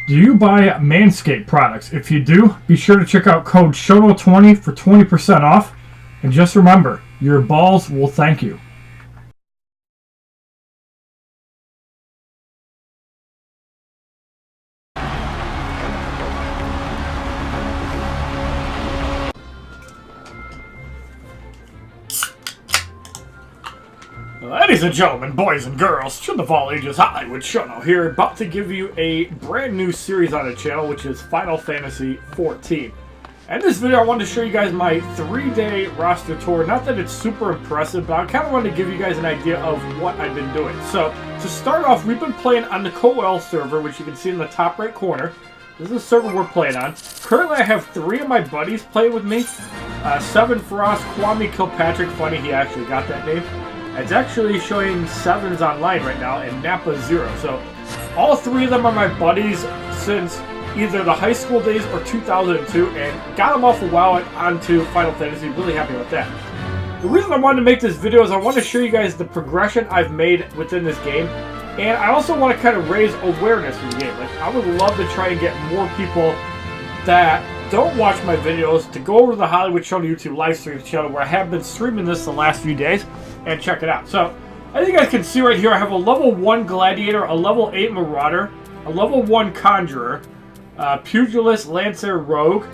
Do you buy Manscaped products? If you do, be sure to check out code SHONO20 for 20% off. And just remember, your balls will thank you. Ladies and gentlemen, boys and girls, children of all ages, HollywoodShono here, about to give you a brand new series on the channel, which is Final Fantasy XIV. And in this video, I wanted to show you guys my 3-day roster tour. Not that it's super impressive, but I kind of wanted to give you guys an idea of what I've been doing. So, to start off, we've been playing on the Coeurl server, which you can see in the top right corner. This is the server we're playing on. Currently, I have 3 of my buddies playing with me. Seven Frost, Kwame Kilpatrick, funny he actually got that name. It's actually showing 7s online right now, and Napa 0. So, all 3 of them are my buddies since either the high school days or 2002, and got them off a while onto Final Fantasy. Really happy with that. The reason I wanted to make this video is I want to show you guys the progression I've made within this game, and I also want to kind of raise awareness in the game. Like, I would love to try and get more people that don't watch my videos to go over to the HollywoodShono Youtube Live Streams channel, where I have been streaming this the last few days, and check it out. So, as you guys can see right here, I have a level 1 Gladiator, a level 8 Marauder, a level 1 Conjurer, Pugilist, Lancer, Rogue,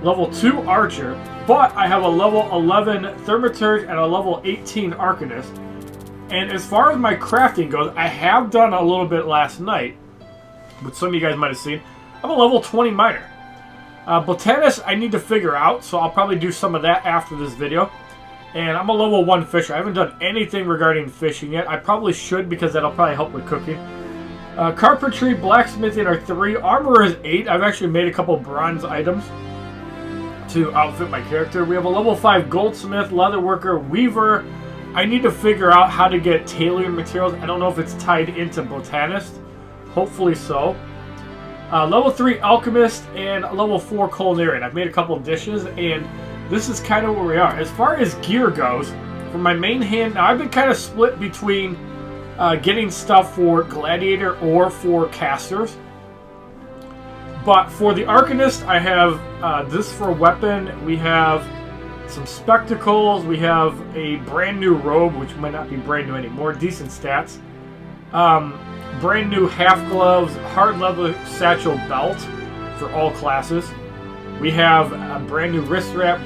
level 2 Archer, but I have a level 11 Thaumaturge and a level 18 Arcanist. And as far as my crafting goes, I have done a little bit last night, which some of you guys might have seen. I'm a level 20 Miner. Botanist I need to figure out, so I'll probably do some of that after this video. And I'm a level 1 Fisher. I haven't done anything regarding fishing yet. I probably should, because that'll probably help with cooking. Carpentry, Blacksmithing are 3. Armor is 8. I've actually made a couple bronze items to outfit my character. We have a level 5 Goldsmith, Leatherworker, Weaver. I need to figure out how to get tailoring materials. I don't know if it's tied into Botanist. Hopefully so. Level 3 Alchemist and level 4 Culinarian. I've made a couple dishes, and this is kind of where we are. As far as gear goes, for my main hand, now I've been kind of split between getting stuff for Gladiator or for Casters. But for the Arcanist, I have this for a weapon. We have some Spectacles. We have a brand new robe, which might not be brand new anymore. Decent stats. Brand new half gloves, hard leather satchel belt for all classes. We have a brand new wrist wrap,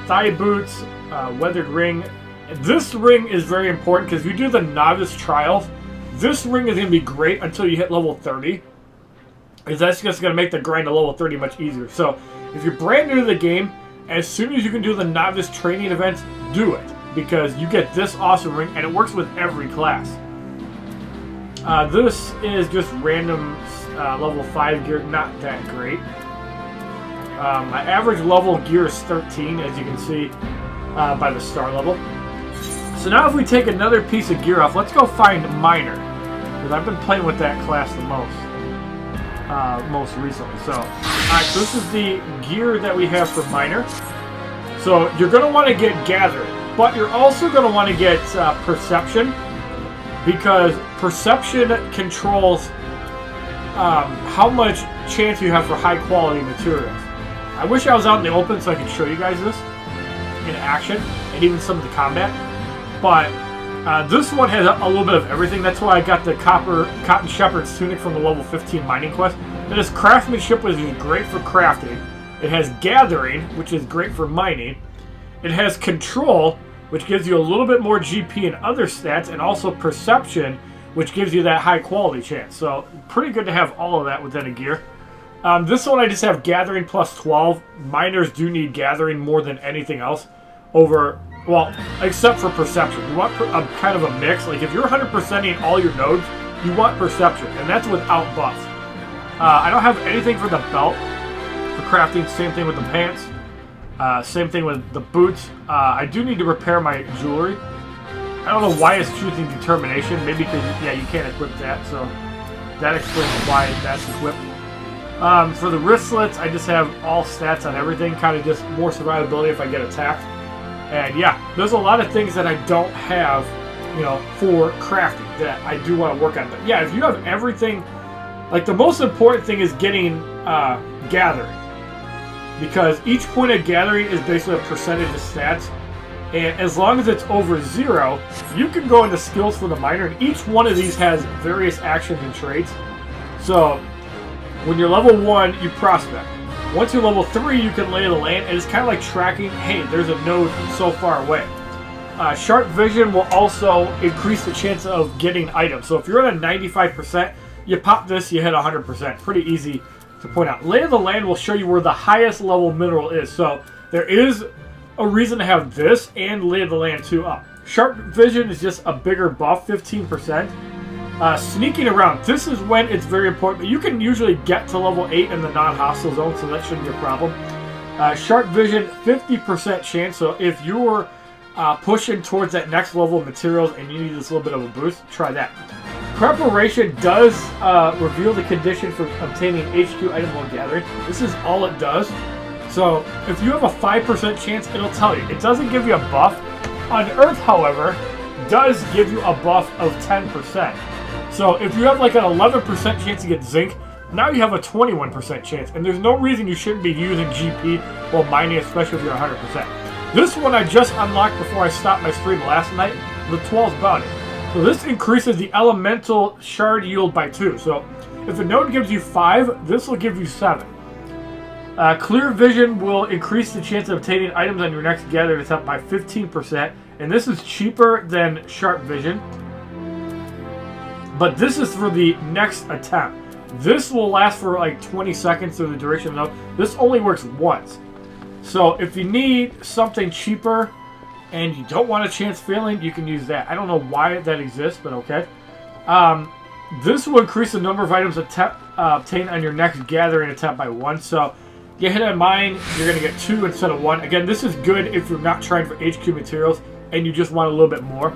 thigh boots, weathered ring. This ring is very important because if you do the novice trials, this ring is going to be great until you hit level 30. Because that's just going to make the grind to level 30 much easier. So if you're brand new to the game, as soon as you can do the novice training events, do it. Because you get this awesome ring, and it works with every class. This is just random level 5 gear, not that great. My average level gear is 13, as you can see by the star level. So now if we take another piece of gear off, let's go find Miner. Because I've been playing with that class the most recently. So, alright, so this is the gear that we have for Miner. So you're going to want to get Gather, but you're also going to want to get Perception. Because Perception controls how much chance you have for high quality materials. I wish I was out in the open so I could show you guys this in action, and even some of the combat. But this one has a little bit of everything. That's why I got the Cotton Shepherd's Tunic from the level 15 mining quest. It has Craftsmanship, which is great for crafting. It has Gathering, which is great for mining. It has Control, which gives you a little bit more GP and other stats, and also Perception, which gives you that high quality chance. So pretty good to have all of that within a gear. This one I just have Gathering plus 12. Miners do need Gathering more than anything else over, well, except for Perception. You want a kind of a mix. Like if you're 100%ing all your nodes, you want Perception, and that's without buffs. I don't have anything for the belt for crafting. Same thing with the pants. Same thing with the boots. I do need to repair my jewelry. I don't know why it's choosing Determination. Maybe because, yeah, you can't equip that, so that explains why that's equipped. For the wristlets, I just have all stats on everything, kind of just more survivability if I get attacked. And yeah, there's a lot of things that I don't have, you know, for crafting that I do want to work on. But yeah, if you have everything Like, the most important thing is getting gathering. Because each point of gathering is basically a percentage of stats. And as long as it's over 0, you can go into skills for the miner. And each one of these has various actions and traits. So, when you're level 1, you prospect. Once you're level 3, you can lay the land. And it's kind of like tracking, hey, there's a node so far away. Sharp vision will also increase the chance of getting items. So if you're at a 95%, you pop this, you hit 100%. Pretty easy to point out. Lay of the land will show you where the highest level mineral is. So there is a reason to have this and Lay of the Land 2 up. Sharp vision is just a bigger buff, 15%. Sneaking around, this is when it's very important. But you can usually get to level 8 in the non-hostile zone, so that shouldn't be a problem. Sharp vision, 50% chance. So if you're pushing towards that next level of materials and you need this little bit of a boost, try that. Preparation does reveal the condition for obtaining HQ item while gathering. This is all it does. So if you have a 5% chance, it'll tell you. It doesn't give you a buff. On Earth, however, does give you a buff of 10%. So if you have like an 11% chance to get zinc, now you have a 21% chance. And there's no reason you shouldn't be using GP while mining, especially if you're 100%. This one I just unlocked before I stopped my stream last night, the 12's bounty. So this increases the elemental shard yield by 2. So if a node gives you 5, this will give you 7. Clear vision will increase the chance of obtaining items on your next gathered attempt by 15%. And this is cheaper than sharp vision. But this is for the next attempt. This will last for like 20 seconds through the duration of the node. This only works once. So if you need something cheaper and you don't want a chance failing, you can use that. I don't know why that exists, but okay. This will increase the number of items obtained on your next gathering attempt by 1. So you hit a mine, you're going to get 2 instead of 1. Again, this is good if you're not trying for HQ materials and you just want a little bit more.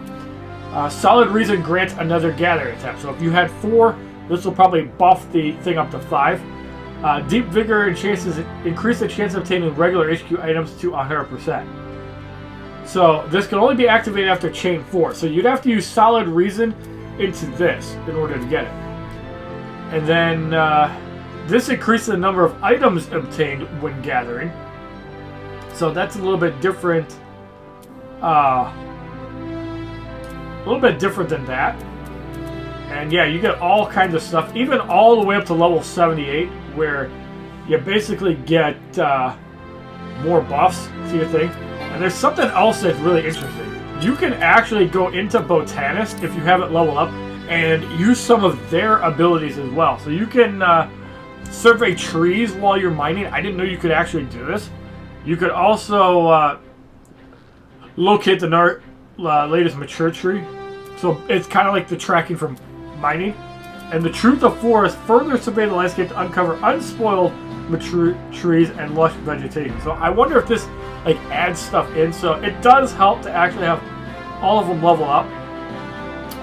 Solid reason grants another gathering attempt. So if you had 4, this will probably buff the thing up to 5. Deep vigor and chances increase the chance of obtaining regular HQ items to 100%. So this can only be activated after chain 4. So you'd have to use solid reason into this in order to get it. And then this increases the number of items obtained when gathering. So that's a little bit different. A little bit different than that. And yeah, you get all kinds of stuff, even all the way up to level 78, where you basically get more buffs to your thing. And there's something else that's really interesting. You can actually go into Botanist if you haven't leveled up and use some of their abilities as well. So you can survey trees while you're mining. I didn't know you could actually do this. You could also locate the latest mature tree. So it's kind of like the tracking from mining. And the Truth of Forest further survey the landscape to uncover unspoiled mature trees and lush vegetation. So I wonder if this like adds stuff in. So it does help to actually have all of them level up.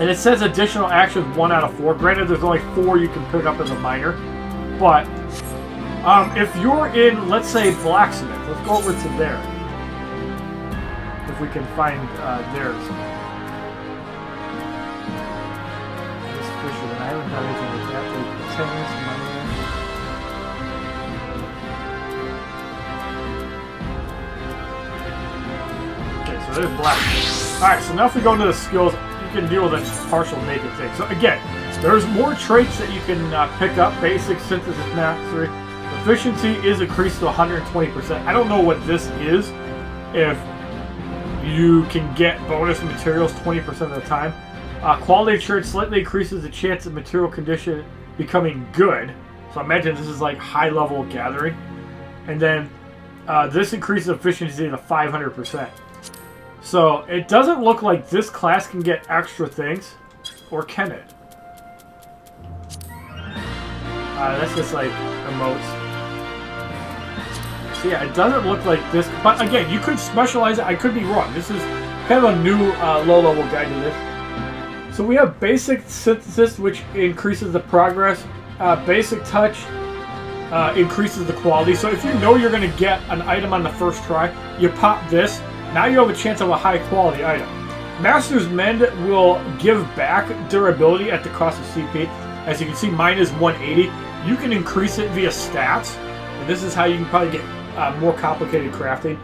And it says additional actions 1 out of 4. Granted, there's only 4 you can pick up as a miner. But if you're in, let's say, blacksmith, let's go over to there. If we can find theirs. I haven't done anything with that. Okay, so there's black. Alright, so now if we go into the skills, you can deal with a partial naked thing. So again, there's more traits that you can pick up. Basic synthesis mastery. Efficiency is increased to 120%. I don't know what this is. If you can get bonus materials 20% of the time. Quality assurance slightly increases the chance of material condition becoming good. So I imagine this is like high level gathering. And then this increases efficiency to 500%. So it doesn't look like this class can get extra things. Or can it? That's just like emotes. So yeah, it doesn't look like this. But again, you could specialize it. I could be wrong. This is kind of a new low level guide to this. So we have basic synthesis, which increases the progress. Basic touch increases the quality. So if you know you're going to get an item on the first try, you pop this. Now you have a chance of a high quality item. Master's Mend will give back durability at the cost of CP. As you can see, mine is 180. You can increase it via stats, and this is how you can probably get more complicated crafting.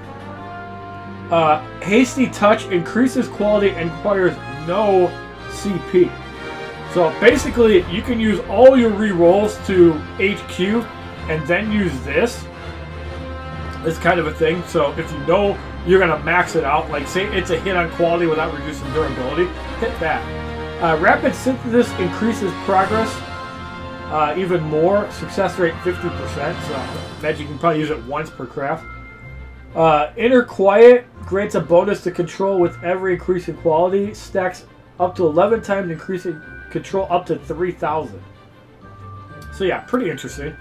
Hasty Touch increases quality and requires no CP. So basically, you can use all your re-rolls to HQ and then use this. It's kind of a thing. So if you know you're going to max it out, like say it's a hit on quality without reducing durability, hit that. Rapid Synthesis increases progress even more. Success rate 50%. So imagine you can probably use it once per craft. Inner Quiet grants a bonus to control with every increase in quality. Stacks up to 11 times, increasing control up to 3,000. So yeah, pretty interesting.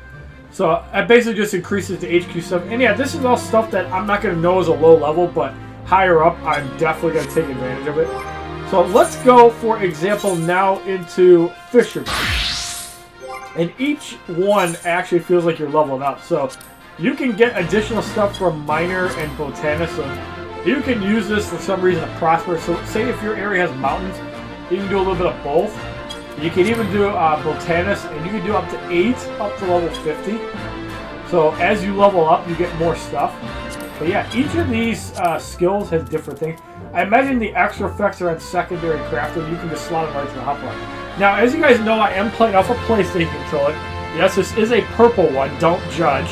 So it basically just increases the HQ stuff. And yeah, this is all stuff that I'm not going to know as a low level, but higher up, I'm definitely going to take advantage of it. So let's go, for example, now into Fisherman. And each one actually feels like you're leveling up. So you can get additional stuff from Miner and Botanist. So you can use this for some reason to prosper. So say if your area has mountains, you can do a little bit of both. You can even do Botanist, and you can do up to 8, up to level 50. So as you level up, you get more stuff. But yeah, each of these skills has different things. I imagine the extra effects are on secondary crafting. You can just slot them right to the hot bar. Now, as you guys know, I am playing off a PlayStation controller. Yes, this is a purple one. Don't judge.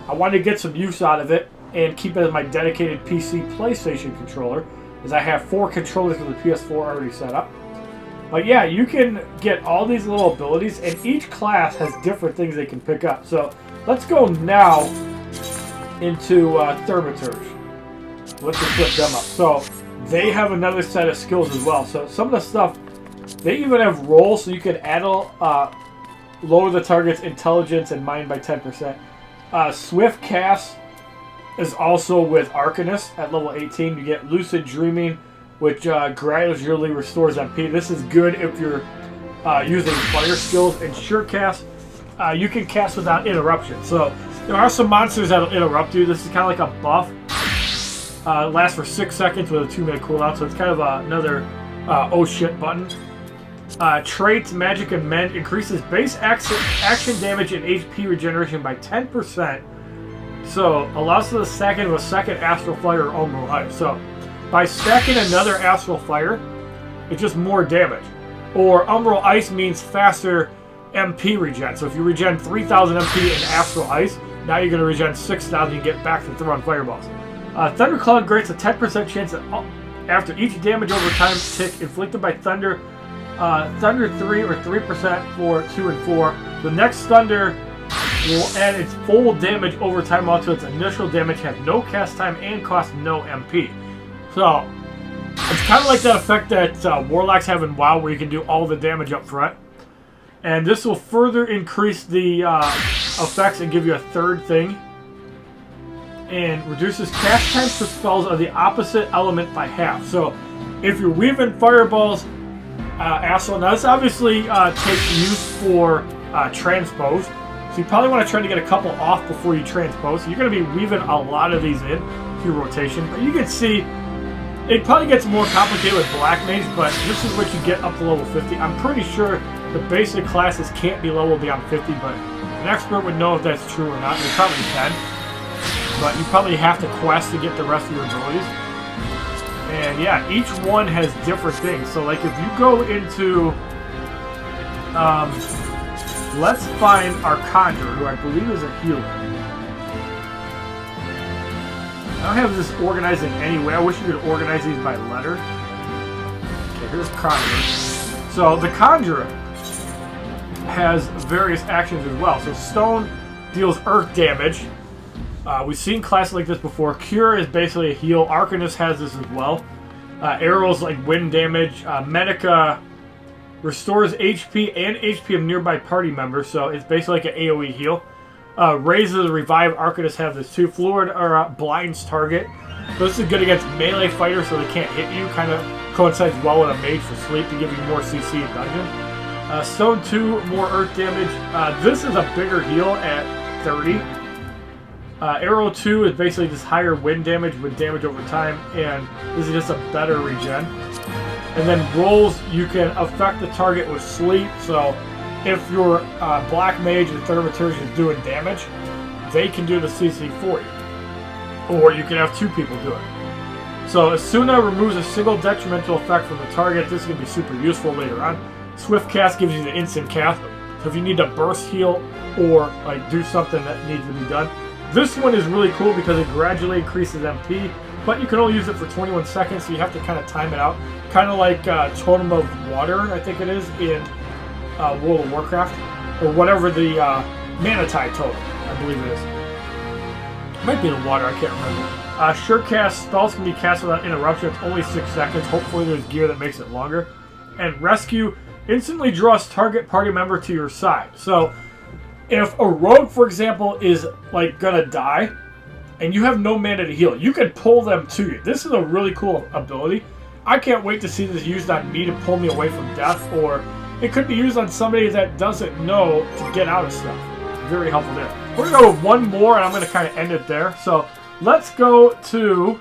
I wanted to get some use out of it and keep it as my dedicated PC PlayStation controller, as I have 4 controllers with the PS4 already set up. But yeah, you can get all these little abilities, and each class has different things they can pick up. So let's go now into Thaumaturge. Let's just flip them up. So they have another set of skills as well. So some of the stuff, they even have rolls, so you can add lower the target's intelligence and mind by 10%. Swift Cast is also with Arcanist at level 18. You get Lucid Dreaming, which gradually restores MP. This is good if you're using fire skills. And Sure Cast, you can cast without interruption. So there are some monsters that'll interrupt you. This is kind of like a buff. It lasts for 6 seconds with a 2-minute cooldown, so it's kind of another oh shit button. Traits, Magic and Mend increases base action damage and HP regeneration by 10%. So allows for the stacking of a second Astral Fire or Umbral Ice. So by stacking another Astral Fire, it's just more damage. Or Umbral Ice means faster MP regen. So if you regen 3,000 MP in Astral Ice, now you're going to regen 6,000 and get back to throwing fireballs. Thundercloud grants a 10% chance that after each damage over time tick inflicted by Thunder, Thunder 3 or 3% for 2 and 4. The next Thunder will add its full damage over time onto its initial damage, have no cast time, and cost no MP. So, it's kind of like that effect that Warlocks have in WoW, where you can do all the damage up front. And this will further increase the effects and give you a third thing. And reduces cast times for spells of the opposite element by half. So, if you're weaving fireballs, Astral, now this obviously takes use for transpose. So you probably want to try to get a couple off before you transpose. So you're going to be weaving a lot of these in through rotation. But you can see it probably gets more complicated with Black Mage, but this is what you get up to level 50. I'm pretty sure the basic classes can't be leveled beyond 50, but an expert would know if that's true or not. They probably can. But you probably have to quest to get the rest of your abilities. And yeah, each one has different things. So like if you go into, let's find our Conjurer, who I believe is a healer. I don't have this organized in any way. I wish you could organize these by letter. Okay, here's Conjurer. So the Conjurer has various actions as well. So Stone deals earth damage. We've seen classes like this before. Cure is basically a heal. Arcanist has this as well. Arrows like wind damage. Medica restores HP and HP of nearby party members, so it's basically like an AoE heal. Raises the revive. Arcanist have this too. Fluid or blinds target. So this is good against melee fighters, so they can't hit you. Kind of coincides well with a mage for sleep to give you more CC in dungeon. Stone 2, more earth damage. This is a bigger heal at 30. Arrow 2 is basically just higher wind damage with damage over time, and this is just a better regen. And then rolls, you can affect the target with sleep, so if your black mage or third material is doing damage, they can do the CC for you. Or you can have two people do it. So Asuna removes a single detrimental effect from the target. This is going to be super useful later on. Swift Cast gives you the instant cast. So if you need to burst heal or like do something that needs to be done. This one is really cool because it gradually increases MP, but you can only use it for 21 seconds, so you have to kind of time it out. Kind of like Totem of Water, I think it is, in World of Warcraft. Or whatever the Manatide Totem, I believe it is. It might be the water, I can't remember. Surecast spells can be cast without interruption. It's only 6 seconds. Hopefully there's gear that makes it longer. And Rescue instantly draws target party member to your side. So if a rogue, for example, is like gonna die and you have no mana to heal, you can pull them to you. This is a really cool ability. I can't wait to see this used on me to pull me away from death, or it could be used on somebody that doesn't know to get out of stuff. Very helpful there. We're gonna go with one more and I'm gonna kind of end it there. So let's go to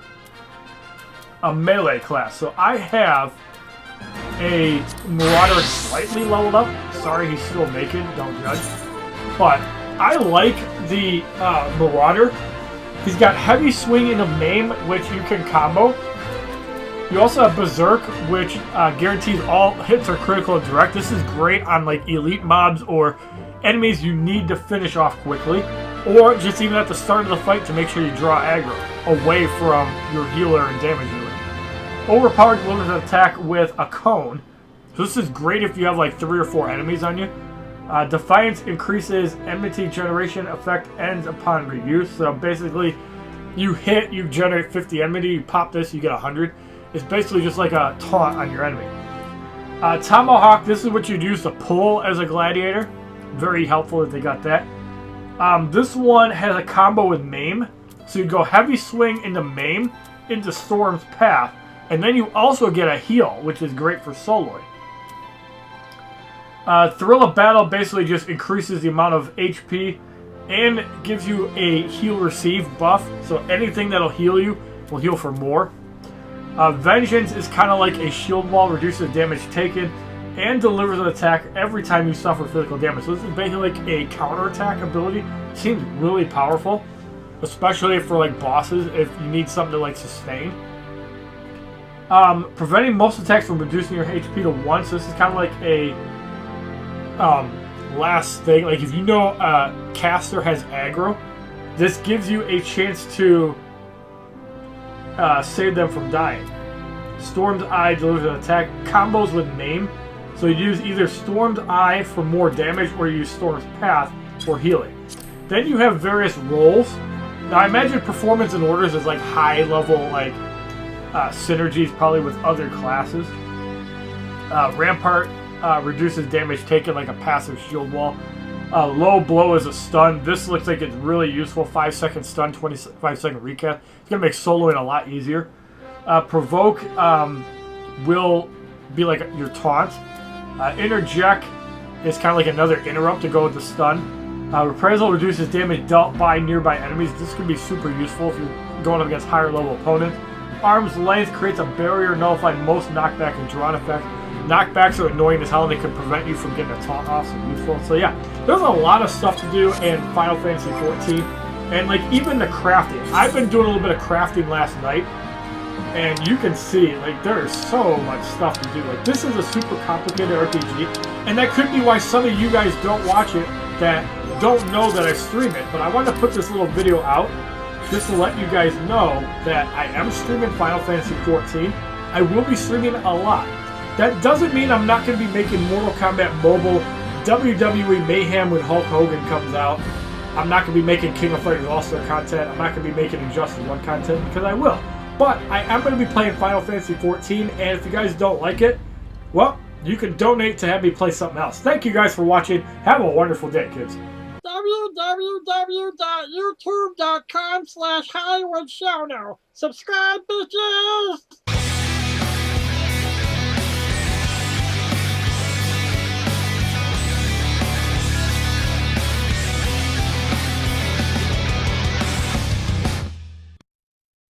a melee class. So I have a Marauder slightly leveled up. Sorry, he's still naked, don't judge. But I like the Marauder. He's got heavy swing into maim, which you can combo. You also have Berserk, which guarantees all hits are critical and direct. This is great on like elite mobs or enemies you need to finish off quickly. Or just even at the start of the fight to make sure you draw aggro away from your healer and damage dealer. Overpowered delivers an attack with a cone. So this is great if you have like 3 or 4 enemies on you. Defiance increases enmity generation. Effect ends upon reuse. So basically, you hit, you generate 50 enmity, you pop this, you get 100. It's basically just like a taunt on your enemy. Tomahawk, this is what you'd use to pull as a gladiator. Very helpful that they got that. This one has a combo with maim. So you go heavy swing into maim, into Storm's Path, and then you also get a heal, which is great for soloing. Thrill of Battle basically just increases the amount of HP and gives you a heal receive buff. So anything that'll heal you will heal for more. Vengeance is kind of like a shield wall, reduces damage taken, and delivers an attack every time you suffer physical damage. So this is basically like a counterattack ability. Seems really powerful, especially for like bosses if you need something to like sustain. Preventing most attacks from reducing your HP to 1. So this is kind of like a last thing. Like if you know caster has aggro, this gives you a chance to save them from dying. Storm's Eye delivers an attack. Combos with maim. So you use either Storm's Eye for more damage or you use Storm's Path for healing. Then you have various roles. Now I imagine performance and orders is like high level like synergies probably with other classes. Rampart reduces damage taken like a passive shield wall. Low blow is a stun. This looks like it's really useful. 5-second stun, 25-second recast. It's going to make soloing a lot easier. Provoke will be like your taunt. Interject is kind of like another interrupt to go with the stun. Reprisal reduces damage dealt by nearby enemies. This can be super useful if you're going up against higher level opponents. Arm's Length creates a barrier nullifying most knockback and drawn effects. Knockbacks are annoying as hell and they can prevent you from getting a taunt off, so useful. So yeah, there's a lot of stuff to do in Final Fantasy XIV. And like even the crafting. I've been doing a little bit of crafting last night. And you can see, like, there is so much stuff to do. Like, this is a super complicated RPG. And that could be why some of you guys don't watch it that don't know that I stream it. But I wanted to put this little video out just to let you guys know that I am streaming Final Fantasy XIV. I will be streaming a lot. That doesn't mean I'm not going to be making Mortal Kombat Mobile, WWE Mayhem when Hulk Hogan comes out. I'm not going to be making King of Fighters All-Star content. I'm not going to be making Injustice 1 content because I will. But I am going to be playing Final Fantasy XIV, and if you guys don't like it, well, you can donate to have me play something else. Thank you guys for watching. Have a wonderful day, kids. www.youtube.com/HollywoodShono. Subscribe, bitches!